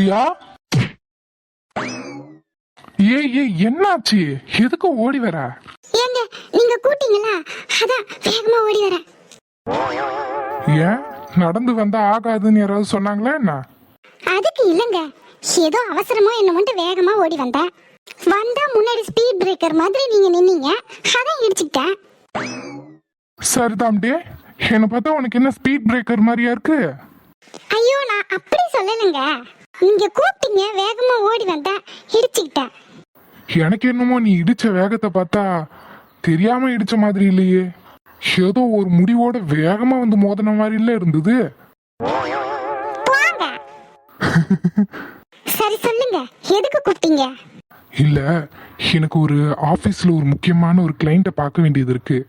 தியா, என்னாச்சு? எதுக்கு ஓடி வர? ஏங்க நீங்க கூட்டிங்களா, அதான் வேகமா ஓடி வரேன். ஏன் நடந்து வந்தா ஆகாதுன்னு யாராவது சொன்னாங்களா என்ன? அதுக்கு இல்லங்க, ஏதோ அவசரமா என்ன மட்டும் வேகமா ஓடி வந்தேன். வந்தா முன்னாடி ஸ்பீட் பிரேக்கர் மாதிரி நீங்க நின்னீங்க, அதான் இடிச்சுக்கிட்டேன். சரிதாம்டே, என்ன பார்த்தா உனக்கு என்ன ஸ்பீட் பிரேக்கர் மாதிரியா இருக்கு? ஐயோ நான் அப்படி சொல்லலைங்க, நீங்க கூப்பிட்டீங்க வேகமா ஓடி வந்தேன், இடிச்சுக்கிட்டேன். எனக்கு என்னமோ நீ இடிச்ச வேகத்தை பார்த்தா தெரியாம இடிச்ச மாதிரி இல்லையே, ஏதோ ஒரு முடிவோட வேகமா வந்து மோதின மாதிரி இல்ல இருந்தது. போங்க. சரி சொல்லுங்க, எதுக்கு கூப்பிட்டீங்க? இல்ல, எனக்கு ஒரு ஆபீஸ்ல ஒரு முக்கியமான ஒரு கிளைண்ட்டை பார்க்க வேண்டியது இருக்கு.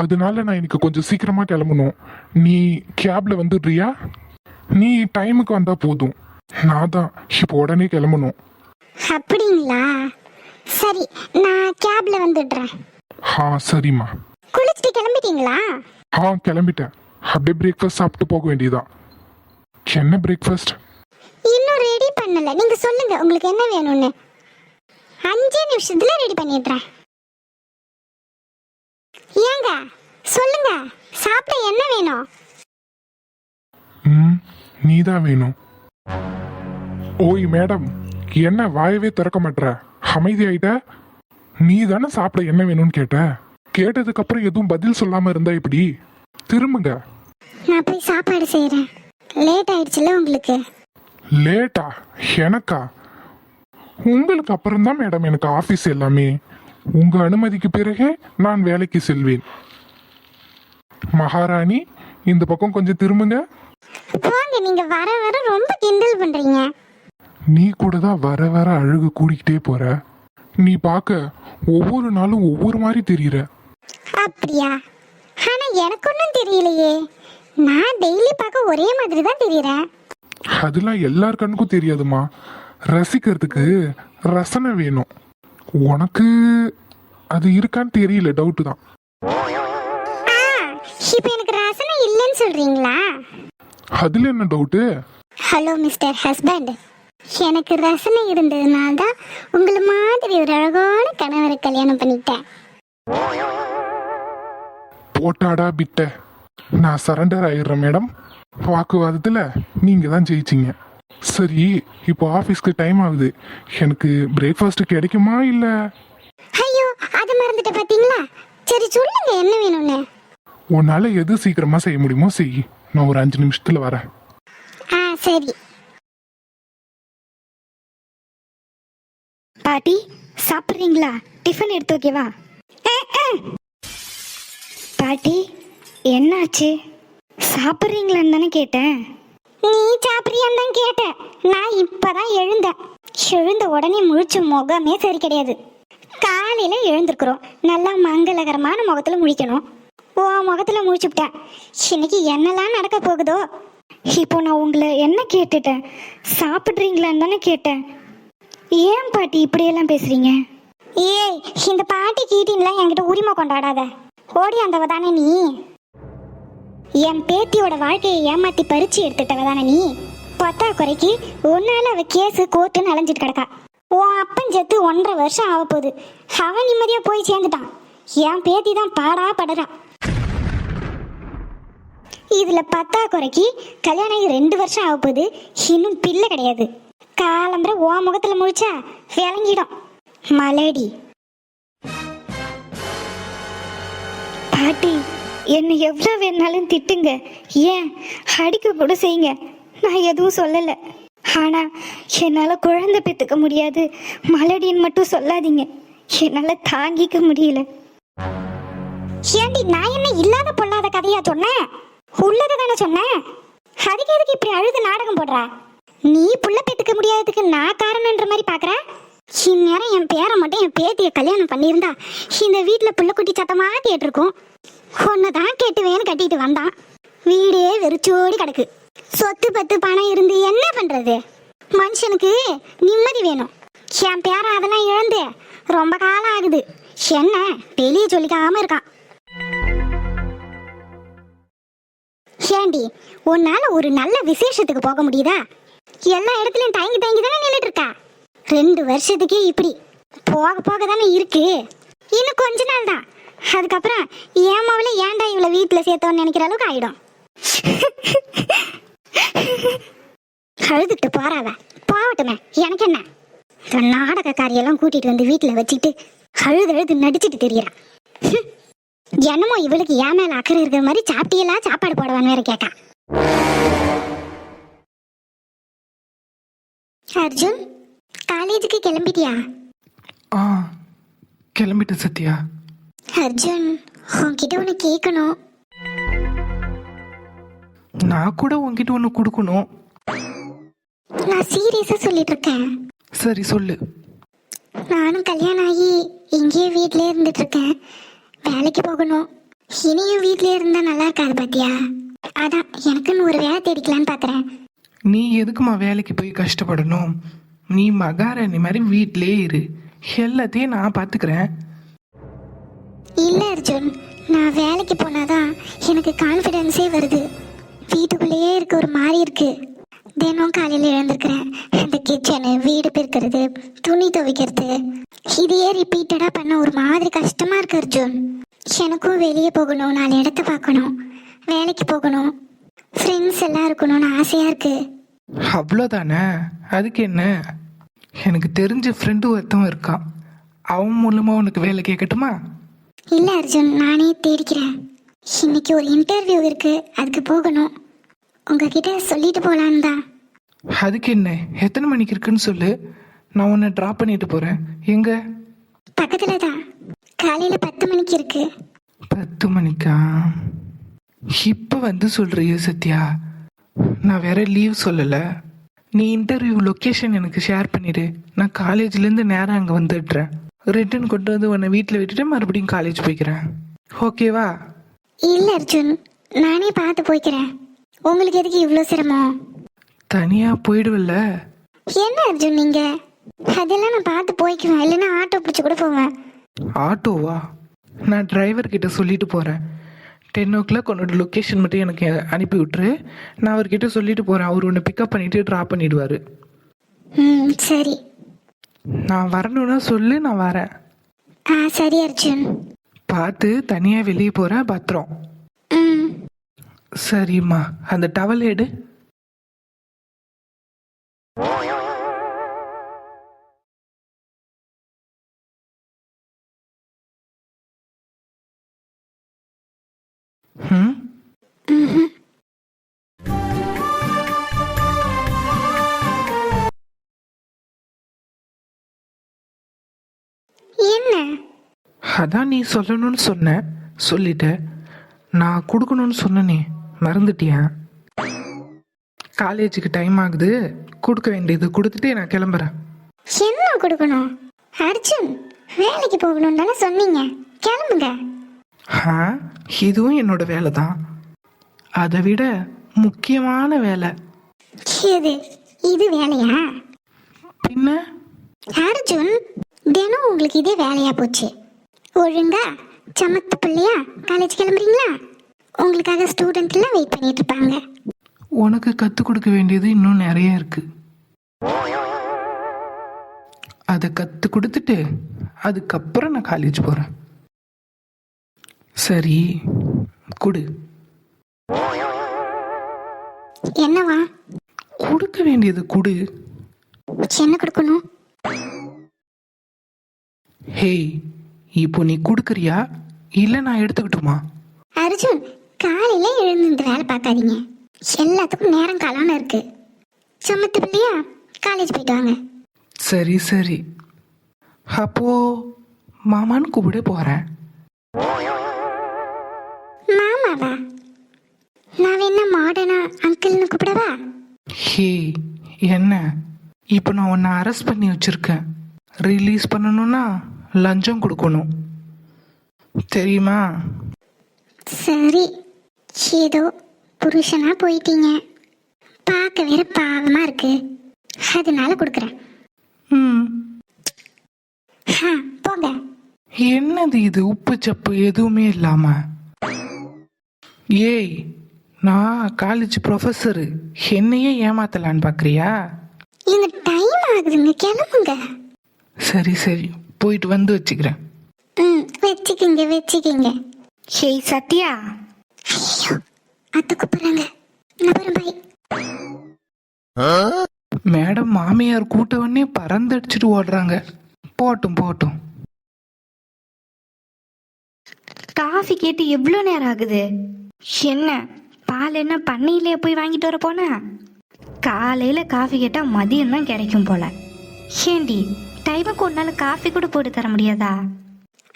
அதனால நான் எனக்கு கொஞ்சம் சீக்கிரமா கிளம்பணும். நீ கேப்ல வந்துடுறியா? நீ டைமுக்கு வந்தா போதும், நான் தான் இப்போ உடனே கிளம்பணும். அப்படிங்களா? சரி, நான் கேப்ல வந்துடுறேன். சரிம்மா. குளிச்சுட்டு கிளம்பிட்டீங்களா? கிளம்பிட்டேன். அப்படியே பிரேக்ஃபாஸ்ட் சாப்பிட்டு போக வேண்டியதான். என்ன பிரேக்ஃபாஸ்ட்? இன்னும் ரெடி பண்ணல, நீங்க சொல்லுங்க உங்களுக்கு என்ன வேணும்னு. 5 நிமிஷத்துல ரெடி பண்ணிடுறேன். ஏங்க சொல்லுங்க, சாப்பிட என்ன வேணும்? நீதான் வேணும். ஓய் மேடம், என்ன வாயவே திறக்க மாட்டற? அமைதி ஆயிட்ட? நீ தானே சாப்பிட என்ன வேணும்னு கேட்ட. கேட்டதுக்கு அப்புறம் எதுவும் பதில் சொல்லாம இருந்தா இப்படி? திரும்புங்க. நான் போய் சாப்பாடு செய்யறேன். லேட் ஆயிடுச்சுல உங்களுக்கு. லேட்டா? எனக்கா? உங்களுக்கு அப்புறம் தான் மேடம் எனக்கு ஆபீஸ் எல்லாமே. உங்க அனுமதிக்கு பிறகே நான் வேலைக்கு செல்வேன். மகாராணி, இந்த பக்கம் கொஞ்சம் திரும்புங்க. போங்க, நீங்க வர வர ரொம்ப கிண்டல் பண்றீங்க. நீ கூட தான் வர வர அழகு கூடிக்கிட்டே போற. நீ பார்க்க ஒவ்வொரு நாளும் ஒவ்வொரு மாதிரி தெரியுற. அப்படியா? ஆனா எனக்கு ஒன்றும் தெரியலையே, நான் டெய்லி பார்க்க ஒரே மாதிரி தான் தெரியறேன். அதெல்லாம் எல்லார் கண்ணுக்கும் தெரியாதுமா. ரசிக்கிறதுக்கு ரசனை வேணும். உனக்கு அது இருக்கான்னு தெரியல, டவுட்டு தான். இப்போ எனக்கு ரசனை இல்லைன்னு சொல்றீங்களா? அதுல என்ன டவுட்டு? ஹலோ மிஸ்டர் ஹஸ்பண்ட், எனக்கு ரசனை இருந்ததுனால தான் உங்களை மாதிரி ஒரு அழகான கணவரை கல்யாணம் பண்ணிட்டேன். போட்டாடா பிட்ட. நான் சரண்டர் ஆயிடுறேன் மேடம். வாக்குவாதத்துல நீங்க தான் ஜெயிச்சிங்க. சரி, இப்போ ஆபீஸ்க்கு டைம் ஆகுது. எனக்கு பிரேக்ஃபாஸ்ட் கிடைக்குமா இல்ல? ஐயோ, அது மறந்துட்ட பாத்தீங்களா? சரி சொல்லுங்க என்ன வேணும்னு. உன்னால எது சீக்கிரமா செய்ய முடியுமோ செய். நான் ஒரு 5 நிமிஷத்துல வரேன். சரி. பாட்டி சாப்பிட்றீங்களா? டிஃபன் எடுத்து வைக்கவா? பாட்டி என்னாச்சு? சாப்பிட்றீங்களான்னு தானே கேட்டேன். நீ சாப்பிட்றியான்னு தான் கேட்டேன். நான் இப்பதான் எழுந்தேன். எழுந்த உடனே முழிச்ச முகமே சரி கிடையாது. காலையில எழுந்திருக்கிறோம், நல்லா மங்களகரமான முகத்துல முழிக்கணும். முகத்துல முழிச்சுட்டேன். இன்னைக்கு என்னெல்லாம் நடக்க போகுதோ. இப்போ நான் உங்களை என்ன கேட்டுட்டேன்? சாப்பிட்றீங்களான்னு தானே கேட்டேன். ஏன் பாட்டி இப்படியெல்லாம் பேசுறீங்க? ஏய், இந்த பாட்டி கீட்டின்லாம் என்கிட்ட உரிமை கொண்டாடாத. ஓடி அந்தவ தானே நீ. என் பேத்தியோட வாழ்க்கையை ஏமாத்தி பறிச்சு எடுத்துட்டவ தானே நீ. பத்தா குறைக்கு ஒன்னால அவ கேஸு கோர்ட்டுன்னு அலைஞ்சிட்டு கிடக்கா. உன் அப்பன் செத்து 1.5 வருஷம் ஆக போகுது. அவன் நிம்மதியா போய் சேர்ந்துட்டான். என் பேத்தி தான் பாடா படுறான். இதுல பத்தா குறைக்கு கல்யாணம் ஆகி 2 வருஷம் ஆக போகுது, இன்னும் பிள்ளை கிடையாது. காலம்பரை ஓ முகத்துல முழிச்சா விளங்கிடும் மலடி. பாட்டி என்னை எவ்வளோ வேணாலும் திட்டுங்க, ஏன் அடிக்க கூட செய்யுங்க, நான் எதுவும் சொல்லலை. ஆனால் என்னால் குழந்தை பெற்றுக்க முடியாது மலடின்னு மட்டும் சொல்லாதீங்க. என்னால் தாங்கிக்க முடியல. ஏண்டி, நான் என்ன இல்லாத பொல்லாத கதையா சொன்னேன்? உள்ளது தானே சொன்னேன். அதுக்கு எதுக்கு இப்படி அழுது நாடகம் போடுற? நீ புள்ள பெற்றுக்க முடியாததுக்கு நான் காரணம்ன்ற மாதிரி பார்க்குற. இந்நேரம் என் பேரை மட்டும் என் பேத்தியை கல்யாணம் பண்ணியிருந்தா இந்த வீட்டில் புள்ள குட்டி சத்தமாக கேட்டிருக்கும். ஒன்னதான் கேட்டுவேன்னு கட்டிட்டு வந்தான். வீடே வெறிச்சோடி கிடக்கு. சொத்து பத்து பணம் இருந்து என்ன பண்றது? மனுஷனுக்கு நிம்மதி வேணும். என் பேர அதெல்லாம் இழந்து ரொம்ப காலம் ஆகுது. என்ன வெளியே சொல்லிக்காம இருக்கான். ஏண்டி, உன்னால ஒரு நல்ல விசேஷத்துக்கு போக முடியுதா? எல்லா இடத்துலயும் தயங்கி தயங்கி தானே நின்றுட்டு இருக்கா. 2 வருஷத்துக்கே இப்படி போக போக தானே இருக்கு. இன்னும் கொஞ்ச நாள் தான், அதுக்கப்புறம் ஏமாவில ஏன்டா இவளை வீட்டில் சேர்த்தோன்னு நினைக்கிற அளவுக்கு ஆயிடும். அழுதுகிட்டு போறாவ போகட்டுமே, எனக்கு என்ன. நாடகக்காரியெல்லாம் கூட்டிட்டு வந்து வீட்டில் வச்சுட்டு அழுது நடிச்சிட்டு தெரியறான். என்னமோ இவளுக்கு ஏன் மேல அக்கறை இருக்கிற மாதிரி சாப்பிட்டியெல்லாம் சாப்பாடு போடுவான்னு வேற கேட்டா. அர்ஜுன், காலேஜுக்கு கிளம்பிட்டியா? ஆ, கிளம்பிட்டு சத்யா. அர்ஜுன், உன்கிட்ட ஒன்று கேட்கணும். நான் கூட உன்கிட்ட ஒன்று கொடுக்கணும். நான் சீரியஸா சொல்லிட்டு இருக்கேன். சரி சொல்லு. நானும் கல்யாணம் ஆகி இங்கேயே வீட்டிலே இருந்துட்டு இருக்கேன். வேலைக்கு போகணும். இனியும் வீட்டிலே இருந்தா நல்லா இருக்காது பாத்தியா? அதான் எனக்குன்னு ஒரு வேலை தேடிக்கலான்னு பாக்குறேன். நீ எதுக்குமா வேலைக்கு போய் கஷ்டப்படணும்? நீ மகாராணி மாதிரி வீட்டிலே இரு, எல்லாத்தையும் நான் பார்த்துக்கிறேன். இல்ல அர்ஜுன், நான் வேலைக்கு போனாதான் எனக்கு கான்ஃபிடென்ஸே வருது. வீட்டுக்குள்ளேயே இருக்க ஒரு மாதிரி இருக்கு. தினம் காலையில் எழுந்திருக்கிறேன், இந்த கிச்சனு, வீடு பெருக்கிறது, துணி துவைக்கிறது, இதையே ரிப்பீட்டடாக பண்ண ஒரு மாதிரி கஷ்டமா இருக்கு அர்ஜுன். எனக்கும் வெளியே போகணும், 4 இடத்த பார்க்கணும், வேலைக்கு போகணும், ஃப்ரெண்ட்ஸ் எல்லாம் இருக்கணும்னு ஆசையா இருக்கு. அவ்வளோதானே, அதுக்கு என்ன? எனக்கு தெரிஞ்ச ஃப்ரெண்டு ஒருத்தவன் இருக்கான், அவன் மூலமாக உனக்கு வேலை கேட்கட்டுமா? இல்ல அர்ஜுன், நானே தேடிக்கிறேன். இன்னைக்கு ஒரு இன்டர்வியூ இருக்கு, அதுக்கு போகணும். உங்ககிட்ட சொல்லிட்டு போலான்னு தான். அதுக்கு என்ன? எத்தனை மணிக்கு இருக்குன்னு சொல்லு, நான் உன்னை ட்ராப் பண்ணிட்டு போகிறேன். எங்க? பக்கத்துல தான், காலையில 10 மணிக்கு இருக்கு. 10 மணிக்கா? இப்போ வந்து சொல்றிய சத்யா, நான் வேற லீவ் சொல்லலை. நீ இன்டர்வியூ லொக்கேஷன் எனக்கு ஷேர் பண்ணிடு, நான் காலேஜ்லேருந்து நேராக அங்கே வந்துடுறேன். ரிட்டர்ன் கொண்டு வந்து உன்னை வீட்டில் விட்டுட்டு மறுபடியும் காலேஜ் போய்க்கிறேன், ஓகேவா? இல்ல அர்ஜுன், நானே பார்த்து போய்க்கிறேன். உங்களுக்கு எதுக்கு இவ்வளோ சிரமம்? தனியாக போயிடுவில்ல? என்ன அர்ஜுன் நீங்க? அதெல்லாம் நான் பார்த்து போய்க்குவேன், இல்லைன்னா ஆட்டோ பிடிச்சி கூட போவேன். ஆட்டோவா? நான் டிரைவர் கிட்ட சொல்லிட்டு போகிறேன். 10 o'clock உன்னோட லொக்கேஷன் மட்டும் எனக்கு அனுப்பி விட்டுரு, நான் அவர்கிட்ட சொல்லிட்டு போகிறேன். அவர் உன்னை பிக்கப் பண்ணிவிட்டு ட்ராப் பண்ணிடுவார். சரி. நான் வரணும்னா சொல்லு, நான் வரேன். சரி அர்ஜுன். பார்த்து தனியாக வெளியே போகிறேன், பத்திரம். ம். சரிம்மா, அந்த டவல் எடு. ம், என்ன? அதான் நீ சொல்லணும்னு சொன்ன, சொல்லிட்ட. நான் கொடுக்கணும்னு சொன்னனே, மறந்துட்டியா? காலேஜுக்கு டைம் ஆகுது, கொடுக்க வேண்டியது கொடுத்துட்டு நான் கிளம்புறேன். என்ன கொடுக்கணும்? அர்ஜுன், வேலைக்கு போகணும்னு தானே சொன்னீங்க, கிளம்புங்க. ஆ, இதுவும் என்னோட வேலை தான், அதை விட முக்கியமான வேலை. எது? இது வேலையா? பின்ன அர்ஜுன், தினம் உங்களுக்கு இதே வேலையா போச்சு. ஒழுங்கா சமத்து பிள்ளையா காலேஜ் கிளம்புறீங்களா? உங்களுக்காக ஸ்டூடெண்ட் எல்லாம் வெயிட் பண்ணிட்டு இருப்பாங்க. உனக்கு கற்றுக் கொடுக்க வேண்டியது இன்னும் நிறைய இருக்கு. அதை கற்றுக் கொடுத்துட்டு அதுக்கப்புறம் நான் காலேஜ் போகிறேன். சரி, கொடு. என்னவா? கொடுக்க வேண்டியது கொடு. என்ன கொடுக்கணும்? ஹேய், இப்போ நீ கொடுக்குறியா இல்லை நான் எடுத்துக்கிட்டுமா? அர்ஜுன், காலையில எழுந்து இந்த வேலை பார்க்காதீங்க. எல்லாத்துக்கும் நேரம் காலம்னு இருக்கு. சமத்து பிள்ளையா காலேஜ் போயிட்டு வாங்க. சரி சரி, அப்போ மாமான்னு கூப்பிட போகிறேன். மாமாவா? நான் என்ன மாடர்னா அங்கிள்னு கூப்பிடவா? ஹே, என்ன? இப்போ நான் உன்னை அரெஸ்ட் பண்ணி வச்சிருக்கேன். ரிலீஸ் பண்ணணும்னா லஞ்சம் கொடுக்கணும், தெரியுமா? சரி, ஏதோ புருஷனா போயிட்டீங்க, பார்க்க வேற பாவமா இருக்கு, அதனால கொடுக்குறேன். ம், போங்க. என்னது இது, உப்பு சப்பு எதுவுமே இல்லாம? ஏய், நான் காலேஜ் ப்ரொஃபஸரு, என்னையே ஏமாத்தலான்னு பார்க்குறியா? இந்த டைம் ஆகுதுங்க, கிளம்புங்க. சரி சரி, போயிட்டு வந்து வச்சுக்கிறேன். ம், வச்சுக்கிங்க. ஹேய் சத்யா, ஐயோ, அத்தை கூப்பிடுறாங்க. நான் வரேன், பாய். மேடம் மாமியார் கூட்டவொடனே பறந்தடிச்சிட்டு ஓடுறாங்க. போட்டும் போட்டும். காஃபி கேட்டு எவ்வளோ நேரம் ஆகுது? என்ன பால் என்ன பண்ணையிலே போய் வாங்கிட்டு வர போன? காலையில் காஃபி கேட்டால் மதியம் தான் கிடைக்கும் போல. ஏண்டி டைமுக்கு ஒரு நாள் காஃபி கூட போட்டு தர முடியாதா?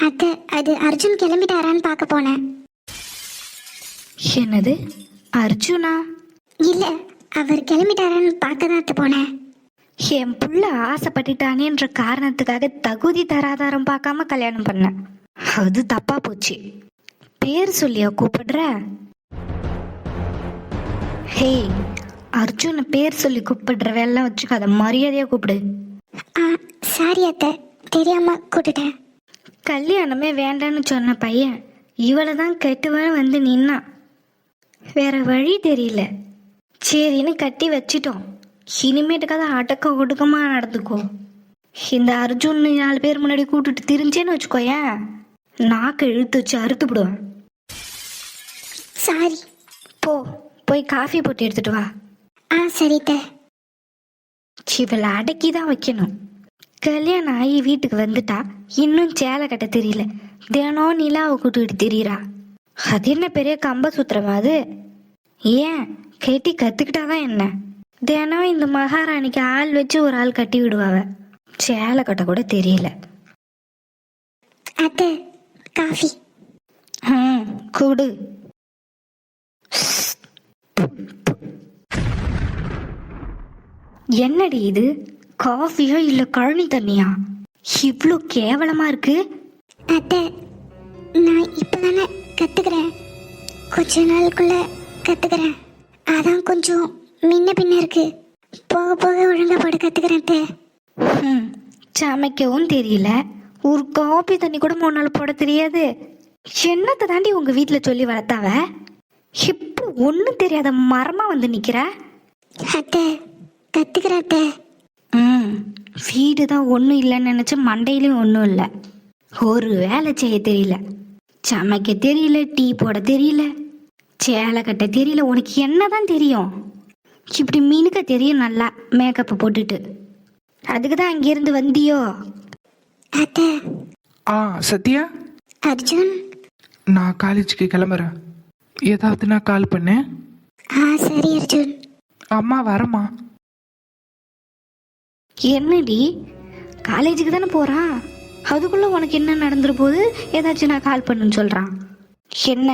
அத்தை, அது அர்ஜுன் கிளம்பிட்டாரான்னு பார்க்க போனேன். என்னது அர்ஜுனா? இல்ல, அவர் கிளம்பிட்டாரான்னு பார்க்க தான் அத்தை போனேன். என் புள்ள ஆசைப்பட்டுட்டானேன்ற காரணத்துக்காக தகுதி தராதாரம் பார்க்காம கல்யாணம் பண்ணேன். அது தப்பா போச்சு. பேர் சொல்லியா கூப்பிடுற? ஹே, அர்ஜுனை பேர் சொல்லி கூப்பிடுற வேலை வச்சுக்காத, மரியாதையா கூப்பிடு. சாரி அத்தை, தெரியாம கூப்பிட்டுட்டேன். கல்யாணமே வேண்டான்னு சொன்ன பையன் இவளை தான் கெட்டுவன் வந்து நின்னான். வேற வழி தெரியல, சரின்னு கட்டி வச்சிட்டோம். இனிமேட்டுக்காக அடக்க ஒடுக்கமா நடந்துக்கோ. இந்த அர்ஜுன் 4 பேர் முன்னாடி கூப்பிட்டுட்டு திரிஞ்சேன்னு வச்சுக்கோயேன், நாக்கு இழுத்து வச்சு அறுத்து விடுவேன். சாரி. போய் காஃபி போட்டு எடுத்துட்டு வா. சரி அத்தை. இவளை அடக்கி தான் வைக்கணும். கல்யாணம் ஆகி வீட்டுக்கு வந்துட்டா இன்னும் சேலை கட்ட தெரியல, தினம் நிலாவை கூட்டுக்கிட்டு திரியிறா. அது என்ன பெரிய கம்ப சுத்திரமா அது? ஏன் கட்டி கத்துக்கிட்டாதான் என்ன? தினம் இந்த மகாராணிக்கு ஆள் வச்சு ஒரு ஆள் கட்டி விடுவாவ, சேலை கட்ட கூட தெரியல. அத்தை, காஃபி. கூடு. என்னடி இது, காஃபியா இல்ல கழனி தண்ணியா? இவ்வளோ கேவலமா இருக்கு. அத்தை, நான் இப்பதானே கத்துக்கிறேன், கொஞ்ச நாளுக்குள்ள கத்துக்கிறேன். அதான் கொஞ்சம் முன்ன பின்ன இருக்கு. போக போக ஒழுங்கா போட கத்துக்கிறேன் அத்தை. சமைக்கவும் தெரியல, ஒரு காபி தண்ணி கூட 3 நாள் போட தெரியாது. என்னத்தை தாண்டி உங்க வீட்டுல சொல்லி வளர்த்தாவ? இப்போ ஒன்றும் தெரியாத மரமா வந்து நிக்கிற. அத்தை, கத்துக்கிறேன் அத்தை. வீடு தான் ஒன்றும் இல்லைன்னு நினச்ச, மண்டையிலையும் ஒன்றும் இல்லை. ஒரு வேலை செய்ய தெரியல, சமைக்க தெரியல, டீ போட தெரியல, சேலை கட்ட தெரியல. உனக்கு என்னதான் தெரியும்? இப்படி மினுக்க தெரியும் நல்லா, மேக்கப்பை போட்டுட்டு. அதுக்கு தான் அங்கேருந்து வந்தியோ? அத்தை. சத்யா, அர்ஜுன். நான் காலேஜுக்கு கிளம்புறேன். ஏதாவது நான் கால் பண்ணேன். சரி அர்ஜுன். அம்மா வரமா? என்னடி, காலேஜுக்கு தானே போகிறான், அதுக்குள்ள உனக்கு என்ன நடந்துரு போது ஏதாச்சும் நான் கால் பண்ணுன்னு சொல்கிறான். என்ன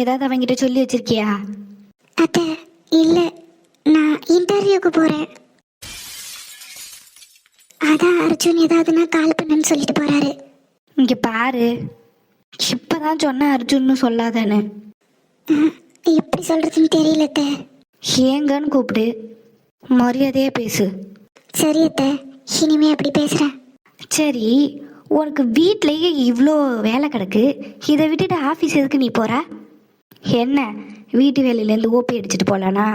ஏதாவது அவங்கிட்ட சொல்லி வச்சிருக்கியா? அத்தை, இல்லை, நான் இன்டர்வியூக்கு போகிறேன். அதான் அர்ஜுன் ஏதாவதுன்னா கால் பண்ணுன்னு சொல்லிட்டு போகிறாரு. இங்கே பாரு, இப்போதான் சொன்ன அர்ஜுன்னு சொல்லாதானே. எப்படி சொல்கிறதுன்னு தெரியல அத்தை. ஏங்கன்னு கூப்பிடு, மரியாதையாக பேசு. சரி அத்தை, இனிமே அப்படி பேசுகிறேன். சரி, உனக்கு வீட்லேயே இவ்வளோ வேலை கிடக்கு, இதை விட்டுட்டு ஆஃபீஸ் எதுக்கு நீ போகிற? என்ன வீட்டு வேலையிலேருந்து ஓப்பி அடிச்சுட்டு போகலானா?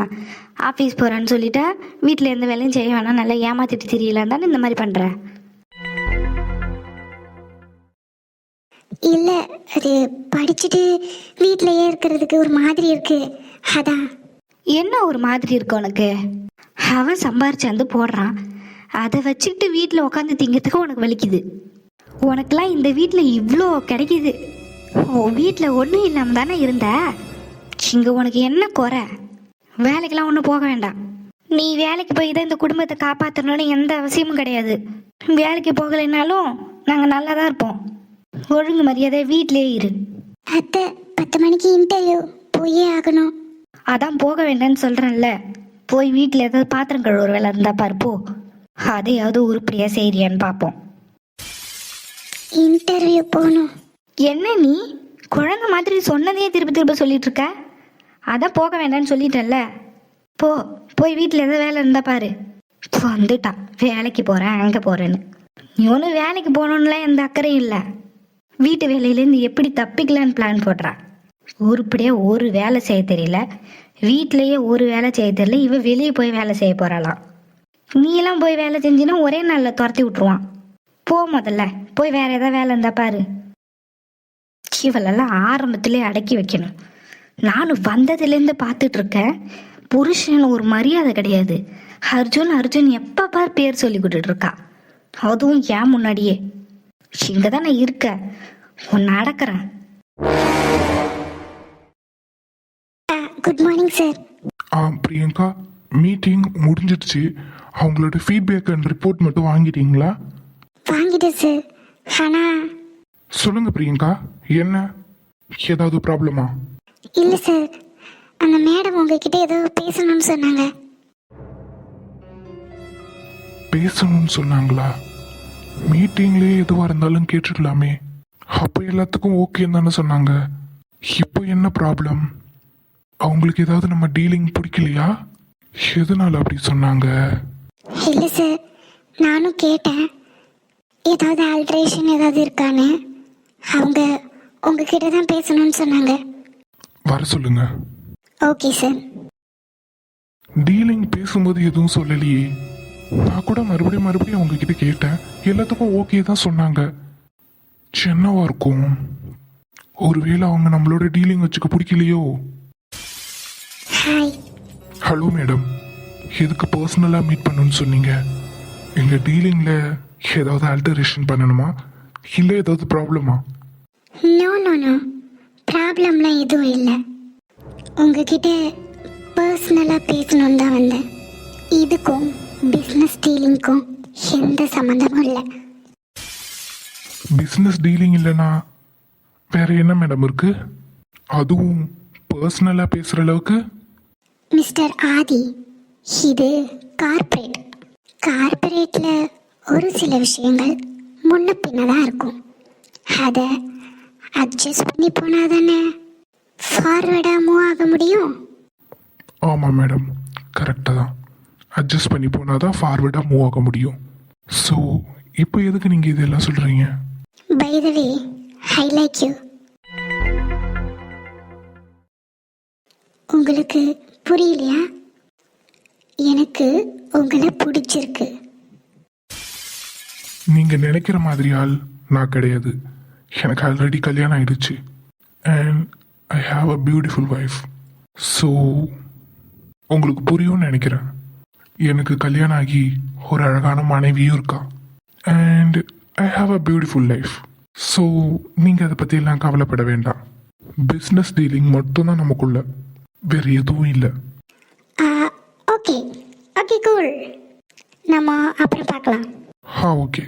ஆஃபீஸ் போகிறான்னு சொல்லிட்டா வீட்டில் எந்த வேலையும் செய்ய வேணாம், நல்லா ஏமாத்திட்டு தெரியலான்னு தானே இந்த மாதிரி பண்ணுற? இல்லை, அது படிச்சுட்டு வீட்டிலையே இருக்கிறதுக்கு ஒரு மாதிரி இருக்கு, அதான். என்ன ஒரு மாதிரி இருக்கு உனக்கு? அவன் சம்பாரிச்சு வந்து போடுறான், அதை வச்சுக்கிட்டு வீட்டில் உட்காந்து திங்கிறதுக்கு உனக்கு வலிக்குது. உனக்கெல்லாம் இந்த வீட்டில் இவ்வளோ கிடைக்குது, உன் வீட்டில் ஒன்றும் இல்லாமல் தானே இருந்த. இங்கே உனக்கு என்ன குறை? வேலைக்கெல்லாம் ஒன்றும் போக வேண்டாம். நீ வேலைக்கு போய் தான் இந்த குடும்பத்தை காப்பாற்றணும்னு எந்த அவசியமும் கிடையாது. வேலைக்கு போகலைன்னாலும் நாங்கள் நல்லா தான் இருப்போம். ஒழுங்கு மரியாதை வீட்டிலே இரு. அத்தை, 10 மணிக்கு இன்டர்வியூ, போயே ஆகணும். அதான் போக வேண்டாம்னு சொல்கிறேன்ல. போய் வீட்டில் ஏதாவது பாத்திரம் கழுவுற வேலை இருந்தால் பார்ப்போ, அதையாவது உருப்படியாக செய்கிறியான்னு பார்ப்போம். இன்டர்வியூ போகணும். என்ன நீ குழந்தை மாதிரி சொன்னதையே திரும்ப திரும்ப சொல்லிட்டு இருக்க? அதான் போக வேண்டாம்னு சொல்லிட்டல்ல. போய் வீட்டில் ஏதாவது வேலை இருந்தால் பாரு. வந்துட்டான் வேலைக்கு போகிறேன் அங்கே போகிறேன்னு. இவனும் வேலைக்கு போகணுன்னுலாம் எந்த அக்கறையும் இல்லை. வீட்டு வேலையிலேருந்து எப்படி தப்பிக்கலான்னு பிளான் போடுறா. உருப்படியாக ஒரு வேலை செய்ய தெரியல, வீட்டிலையே ஒரு வேலை செய்ய தெரியல, இவ வெளியே போய் வேலை செய்ய போகிறாளாம். நீலாம் போய் வேலை செஞ்சினா ஒரே நாளில் துரத்தி விட்ருவான். போ, முதல்ல போய் வேற ஏதாவது வேலை இருந்தா பாரு. இவளெல்லாம் ஆரம்பத்திலே அடக்கி வைக்கணும். நானும் வந்ததுலேருந்து பார்த்துட்டு இருக்கேன், புருஷன் ஒரு மரியாதை கிடையாது. அர்ஜுன் அர்ஜுன் எப்போ பார் பேர் சொல்லி கொடுத்துட்டு இருக்கா, அதுவும் ஏன் முன்னாடியே. இங்கே தான் நான் இருக்க, உன்னை அடக்கிறேன். Good morning sir. Priyanka, meeting முடிஞ்சிடுச்சு. அவங்களோட ஃபீட்பேக் அண்ட் ரிப்போர்ட் மட்டும் வாங்கிட்டீங்களா? வாங்கிட்டேன் சார். ஆனால் சொல்லுங்க பிரியங்கா, என்ன ஏதாவது ப்ராப்ளமா? இல்லை சார், அந்த மேடம் உங்ககிட்ட ஏதோ பேசணும்னு சொன்னாங்க. பேசணும்னு சொன்னாங்களா? மீட்டிங்லேயே எதுவாக இருந்தாலும் கேட்டுடலாமே. அப்போ எல்லாத்துக்கும் ஓகேன்னு தானே சொன்னாங்க. இப்போ என்ன ப்ராப்ளம்? அவங்களுக்கு ஏதாவது நம்ம டீலிங் பிடிக்கலையா? எதனால அப்படி சொன்னாங்க? இல்லை சார், நானும் கேட்டேன் ஏதாவது ஆல்ட்ரேஷன் ஏதாவது இருக்கான்னு. அவங்க உங்ககிட்ட தான் பேசணும்னு சொன்னாங்க. வர சொல்லுங்க. Okay sir. டீலிங் பேசும்போது எதுவும் சொல்லலையே. நான் கூட மறுபடியும் அவங்க கிட்ட கேட்டேன், எல்லாத்துக்கும் ஓகே தான் சொன்னாங்க. என்னவா இருக்கும்? ஒருவேளை அவங்க நம்மளோட டீலிங் வச்சுக்க பிடிக்கலையோ? ஹாய். ஹலோ மேடம், எதுக்கு பர்சனலாக மீட் பண்ணணும்னு சொன்னீங்க? எங்கள் டீலிங்கில் ஏதாவது ஆல்டரேஷன் பண்ணணுமா, இல்லை ஏதாவது ப்ராப்ளமா? நோ நோ நோ, ப்ராப்ளம்லாம் எதுவும் இல்லை. உங்ககிட்ட பர்சனலாக பேசணுன்னு தான் வந்தேன். இதுக்கும் பிஸ்னஸ் டீலிங்க்கும் எந்த சம்மந்தமும் இல்லை. பிஸ்னஸ் டீலிங் இல்லைன்னா வேற என்ன மேடம் இருக்கு? அதுவும் பர்சனலாக பேசுகிற அளவுக்கு? மிஸ்டர் ஆதி, இது கார்ப்பரேட். கார்ப்பரேட்டில் ஒரு சில விஷயங்கள் முன்ன பின்ன தான் இருக்கும். அதை அட்ஜஸ்ட் பண்ணி போனால் தானே ஃபார்வர்டாக மூவ் ஆக முடியும். ஆமாம் மேடம், கரெக்டாக தான். அட்ஜஸ்ட் பண்ணி போனால் தான் ஃபார்வர்டாக மூவ் ஆக முடியும். ஸோ இப்போ எதுக்கு நீங்கள் இதெல்லாம் சொல்கிறீங்க? By the way, I like you. உங்களுக்கு புரியலையா? எனக்கு உங்களை பிடிச்சிருக்கு. நீங்கள் நினைக்கிற மாதிரி ஆள் நான் கிடையாது. எனக்கு ஆல்ரெடி கல்யாணம் ஆயிடுச்சு. And I have a beautiful wife. So உங்களுக்கு புரியும்னு நினைக்கிறேன். எனக்கு கல்யாணம் ஆகி ஒரு அழகான மனைவியும் இருக்கா. And I have a beautiful life. So நீங்கள் அதை பற்றியெல்லாம் கவலைப்பட வேண்டாம். பிஸ்னஸ் டீலிங் மட்டும்தான் நமக்குள்ள, வேறு எதுவும் இல்லை. Okay okay, cool. நம்ம அப்புறம் பார்க்கலாம். ஓகே.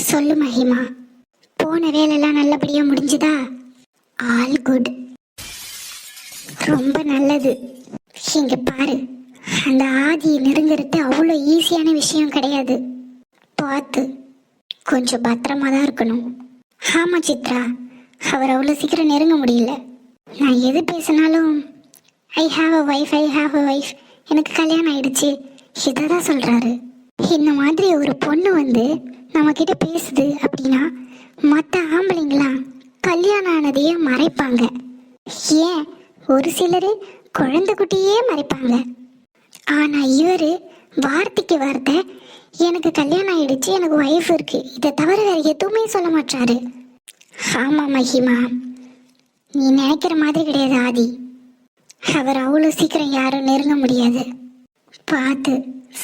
சொல்லு மஹிமா, போன வேலையெல்லாம் நல்லபடியாக முடிஞ்சுதா? ஆல் குட், ரொம்ப நல்லது. இங்க பாரு, அந்த ஆதியை நெருங்கிறது அவ்வளோ ஈஸியான விஷயம் கிடையாது. பார்த்து கொஞ்சம் பத்திரமா தான் இருக்கணும். ஆமா சித்ரா, அவர் அவ்வளோ சீக்கிரம் நெருங்க முடியல. நான் எது பேசினாலும் ஐ ஹாவ் அ ஒய்ஃப், எனக்கு கல்யாணம் ஆயிடுச்சு, இதை தான் சொல்கிறாரு. இந்த மாதிரி ஒரு பொண்ணு வந்து நம்மக்கிட்ட பேசுது அப்படின்னா மற்ற ஆம்பளைங்களாம் கல்யாணம் ஆனதையே மறைப்பாங்க. ஏன் ஒரு சிலர் குழந்தை குட்டியே மறைப்பாங்க. ஆனால் இவர் வார்த்தைக்கு வார்த்தை எனக்கு கல்யாணம் ஆயிடுச்சு, எனக்கு ஒய்ஃப் இருக்கு, இதை தவிர வேறு எதுவுமே சொல்ல மாட்டாரு. ஆமாம் மஹிமா, நீ நினைக்கிற மாதிரி கிடையாது ஆதி. அவர் அவ்வளோ சீக்கிரம் யாரும் நெருங்க முடியாது. பார்த்து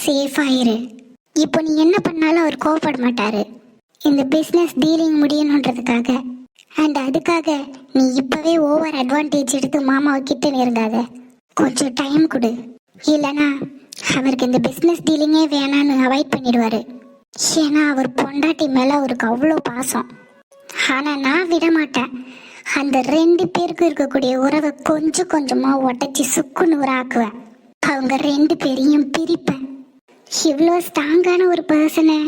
சேஃபாயிரு. இப்போ நீ என்ன பண்ணாலும் அவர் கோவப்பட மாட்டாரு. இந்த பிஸ்னஸ் டீலிங் முடியணுன்றதுக்காக. அண்ட் அதுக்காக நீ இப்போவே ஓவர் அட்வான்டேஜ் எடுத்து மாமாவை கிட்ட நெருங்காத. கொஞ்சம் டைம் கொடு, இல்லைனா அவருக்கு இந்த பிஸ்னஸ் டீலிங்கே வேணான்னு அவாய்ட் பண்ணிடுவார். ஏன்னா அவர் பொண்டாட்டி மேலே அவருக்கு அவ்வளோ பாசம். ஆனால் நான் விட மாட்டேன். அந்த 2 பேருக்கும் இருக்கக்கூடிய உறவை கொஞ்சம் கொஞ்சமாக உடச்சி சுக்குநூறு ஆக்குவேன். அவங்க 2 பேரையும் பிரிப்பேன். இவ்வளோ ஸ்ட்ராங்கான ஒரு பர்சனை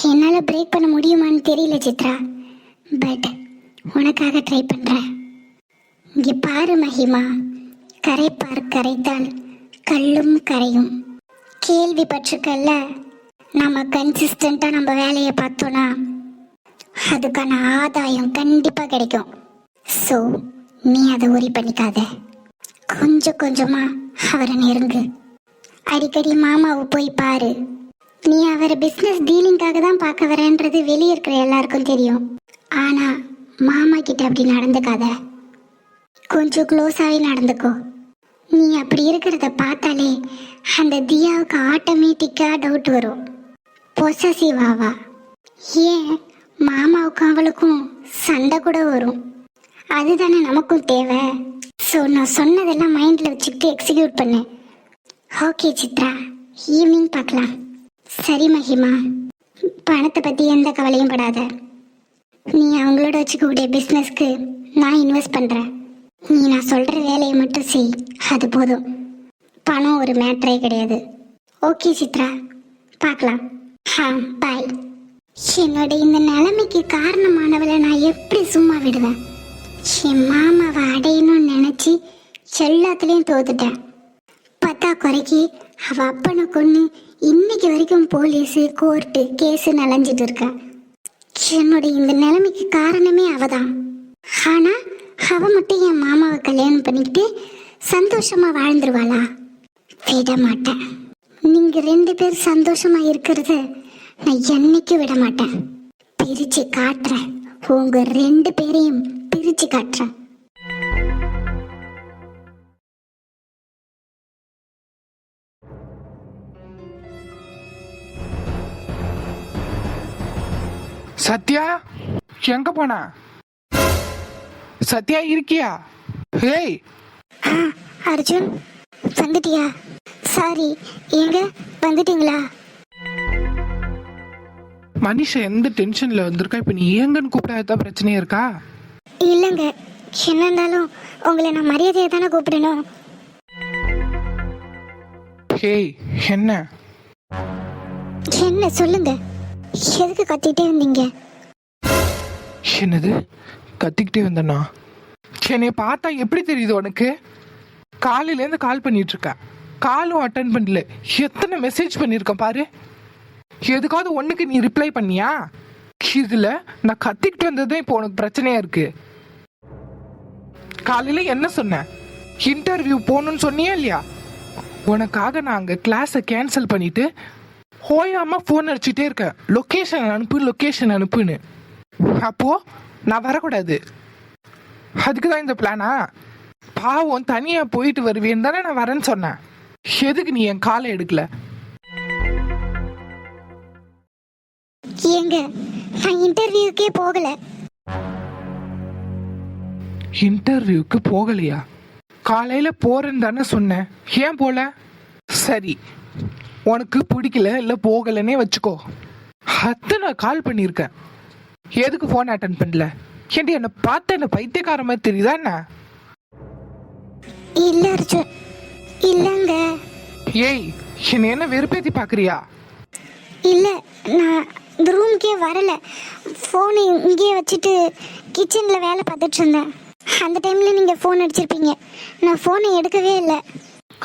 என்னால் பிரேக் பண்ண முடியுமான்னு தெரியல சித்ரா. பட் உனக்காக ட்ரை பண்ணுறேன். இங்கே பாரு மஹிமா, கரைப்பார் கரைத்தால் கல்லும் கரையும். கேள்விப்பட்டிருக்கல்ல, நம்ம கன்சிஸ்டண்ட்டாக நம்ம வேலையை பார்த்தோன்னா அதுக்கான ஆதாயம் கண்டிப்பாக கிடைக்கும். ஸோ நீ அதை worry பண்ணிக்காத. கொஞ்சம் கொஞ்சமாக அவரை நெருங்கு. அடிக்கடி மாமாவை போய் பாரு. நீ அவரை பிஸ்னஸ் டீலிங்காக தான் பார்க்க வரேன்றது வெளியே இருக்கிற எல்லாருக்கும் தெரியும். ஆனால் மாமா கிட்ட அப்படி நடந்துக்காத. கொஞ்சம் க்ளோஸாகவே நடந்துக்கோ. நீ அப்படி இருக்கிறத பார்த்தாலே அந்த தியாவுக்கு ஆட்டோமேட்டிக்காக டவுட் வரும். பொசசிவ் ஆவா. ஏன் மாமாவுக்கும் அவளுக்கும் சண்டை கூட வரும். அதுதானே நமக்கும் தேவை. ஸோ நான் சொன்னதெல்லாம் மைண்டில் வச்சுக்கிட்டு எக்ஸிக்யூட் பண்ணு. ஓகே சித்ரா, ஈவினிங் பார்க்கலாம். சரி மஹிமா, பணத்தை பற்றி எந்த கவலையும் படாத. நீ அவங்களோட வச்சுக்கூடிய பிஸ்னஸ்க்கு நான் இன்வெஸ்ட் பண்ணுறேன். நீ நான் சொல்கிற வேலையை மட்டும் செய், அது போதும். பணம் ஒரு மேட்டரே கிடையாது. ஓகே சித்ரா, பார்க்கலாம். பாய். என்னோட இந்த நிலைமைக்கு காரணமானவளை நான் எப்படி சும்மா விடுவேன்? என் மாமாவை அடையணும்னு நினச்சி எல்லாத்துலேயும் தோத்துட்டேன். பத்தா குறைக்கு அவள் அப்பனை கொன்று இன்னைக்கு வரைக்கும் போலீஸு கோர்ட்டு கேஸு நலஞ்சிட்டு இருக்கா. என்னோட இந்த நிலைமைக்கு காரணமே அவ தான். ஆனால் அவள் மட்டும் என் மாமாவை கல்யாணம் பண்ணிக்கிட்டு சந்தோஷமாக வாழ்ந்துருவாளா? விட மாட்டேன். நீங்கள் 2 பேர் சந்தோஷமாக இருக்கிறத நான் என்னைக்கும் விட மாட்டேன். பிரித்து காட்டுறேன். உங்கள் 2 பேரையும் பிரித்து காட்டுறேன். சத்யா, எங்க போனா? சத்யா இருக்கியா? ஹேய் அர்ஜுன், வந்துட்டியா? சாரி, எங்க வந்துட்டீங்களா? மனுஷா எந்த டென்ஷன்ல வந்திருக்கா? இப்ப நீ ஏங்கன்னு கூப்பிடாத பிரச்சனையா இருக்கா? இல்லைங்க, என்ன இருந்தாலும் உங்களை நான் மரியாதையை தானே கூப்பிடணும். ஹேய், என்ன என்ன சொல்லுங்க, எதுக்கு கத்திட்டே இருந்தீங்க? என்னது கத்திக்கிட்டே வந்தனா? என்னைய பார்த்தா எப்படி தெரியுது உனக்கு? காலையிலேருந்து கால் பண்ணிட்டு இருக்க, காலும் அட்டன் பண்ணல. எத்தனை மெசேஜ் பண்ணியிருக்கேன் பாரு. எதுக்காவது ஒன்றுக்கு நீ ரிப்ளை பண்ணியா? இதில் நான் கத்திக்கிட்டு வந்ததுதான் இப்போ உனக்கு பிரச்சனையா இருக்கு. காலையில் என்ன சொன்னேன்? இன்டர்வியூ போகணும்னு சொன்னியா இல்லையா? உனக்காக நான் அங்கே கிளாஸை கேன்சல் பண்ணிட்டு ஹோயாம ஃபோன் அடிச்சுட்டே இருக்கேன், லொக்கேஷன் அனுப்பு லொக்கேஷன் அனுப்புன்னு. அப்போ நான் வரக்கூடாது. அதுக்கு தான் இந்த பிளானா? பாவம் தனியாக போயிட்டு வருவேன்னு தானே நான் வரேன்னு சொன்னேன். எதுக்கு நீ என் காலை எடுக்கல? ஏங்க, நான் இன்டர்வியூக்கே போகல. இன்டர்வியூக்கு போகலையா? காலையில போறேன்னு தானே சொன்னேன், ஏன் போல? சரி, உனக்கு பிடிக்கல இல்லை போகலன்னே வச்சுக்கோ. நான் கால் பண்ணியிருக்கேன், எதுக்கு ஃபோன் அட்டன் பண்ணல? ஏன்டி என்னை பார்த்த என்ன பைத்தியக்கார மாதிரி தெரியுதா என்ன? இல்ல அர்ஜுன், இல்லங்க. ஏய், என்ன என்ன வெறுப்பேத்தி பார்க்குறியா? இல்ல, நான் இந்த ரூமுக்கே வரல. ஃபோனை இங்கேயே வச்சுட்டு கிச்சனில் வேலை பார்த்துட்டு இருந்தேன். அந்த டைமில் நீங்கள் ஃபோன் அடிச்சிருப்பீங்க. நான் ஃபோனை எடுக்கவே இல்லை.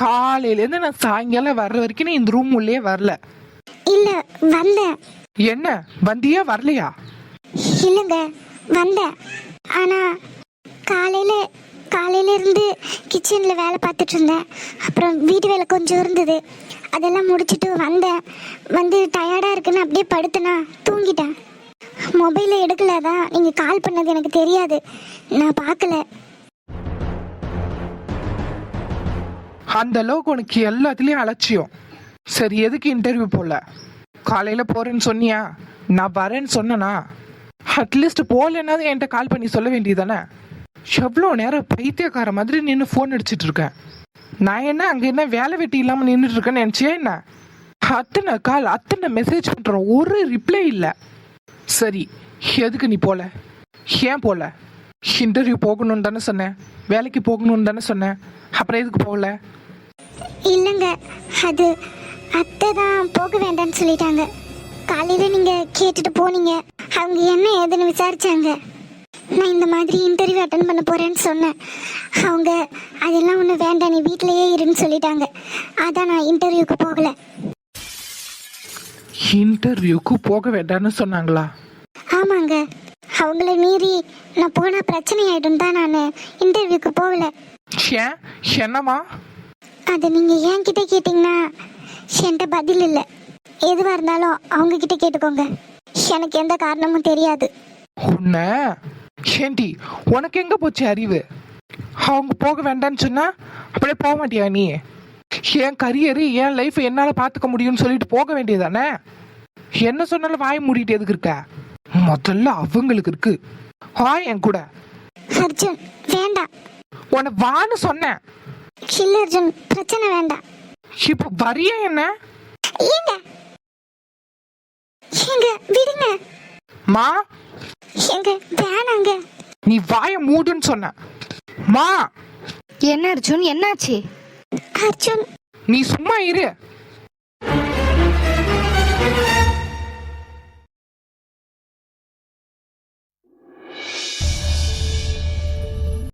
காலையிலேருந்து நான் சாயங்காலம் வர்ற வரைக்கும் நீ இந்த ரூம் உள்ளே வரல. இல்லை, வந்தேன். என்ன வந்தியா வரலையா? இல்லைங்க, வந்தேன். ஆனால் காலையிலேருந்து கிச்சனில் வேலை பார்த்துட்டு இருந்தேன். அப்புறம் வீட்டு வேலை கொஞ்சம் இருந்தது, அதெல்லாம் முடிச்சுட்டு வந்தேன். வந்து டயர்டாக இருக்குன்னு அப்படியே படுத்தேனா, தூங்கிட்டேன். மொபைலில் எடுக்கல, தான் நீங்கள் கால் பண்ணது எனக்கு தெரியாது, நான் பார்க்கல. அந்த அளவுக்கு உனக்கு எல்லாத்துலேயும் அலட்சியம். சரி, எதுக்கு இன்டர்வியூ போகல? காலையில் போகிறேன்னு சொன்னியா? நான் வரேன்னு சொன்னனா? அட்லீஸ்ட் போகலன்னாவது என்கிட்ட கால் பண்ணி சொல்ல வேண்டியதானே? எவ்வளோ நேரம் பைத்தியக்கார மாதிரி நின்று ஃபோன் அடிச்சிட்டு இருக்கேன். நான் என்ன அங்கே என்ன வேலை வெட்டி இல்லாமல் நின்றுட்டு இருக்கேன்னு நினச்சியா என்ன? அத்தனை கால் அத்தனை மெசேஜ் பண்ணுறோம், ஒரு ரிப்ளை இல்லை. சரி, எதுக்கு நீ போகல? ஏன் போகல? இன்டர்வியூ போகணும்னு தானே சொன்னேன், வேலைக்கு போகணும்னு தானே சொன்னேன், அப்புறம் எதுக்கு போகல? இல்லைங்க, அது அத்தை தான் போக வேண்டாம்னு சொல்லிட்டாங்க. காலையில் நீங்கள் கேட்டுட்டு போனீங்க, அவங்க என்ன ஏதுன்னு விசாரிச்சாங்க. நான் இந்த மாதிரி இன்டர்வியூ அட்டன் பண்ண போகிறேன்னு சொன்னேன். அவங்க அதெல்லாம் ஒன்றும் வேண்டாம், நீ வீட்டிலையே இருன்னு சொல்லிட்டாங்க. அதான் நான் இன்டர்வியூக்கு போகலை. இன்டர்வியூக்கு போக வேண்டாம்னு சொன்னாங்களா? ஆமாங்க, அவங்கள மீறி நான் போனா பிரச்சனை ஆயிடும் தான் நான் இன்டர்வியூக்கு போகல. ஏன், என்னம்மா? அது நீங்க என்கிட்ட கேட்டீங்கன்னா என்கிட்ட பதில் இல்லை. எதுவா இருந்தாலும் அவங்க கிட்ட கேட்டுக்கோங்க. எனக்கு எந்த காரணமும் தெரியாது. உன்ன ஏண்டி, உனக்கு எங்க போச்சு அறிவு? அவங்க போக வேண்டாம்னு சொன்னா அப்படியே போக மாட்டியா நீ? என் கரியரு என் லைஃப் என்னால பாத்துக்க முடியும்னு சொல்லிட்டு போக வேண்டியதானே? என்ன சொன்னாலும் வாய் மூடிட்டு எதுக்கு இருக்க? முதல்ல அவங்களுக்கு இருக்கு. என் கூட அர்ஜுன் வேண்டாம். உன வான்னு சொன்னேன். இல்ல அர்ஜுன், பிரச்சனை வேண்டாம். இப்ப வரியா என்ன? ஏங்க ஏங்க விடுங்க. மா, ஏங்க வேணாங்க. நீ வாய மூடுன்னு சொன்ன. மா, என்ன அர்ஜுன், என்னாச்சு? அர்ஜுன் நீ சும்மா இரு.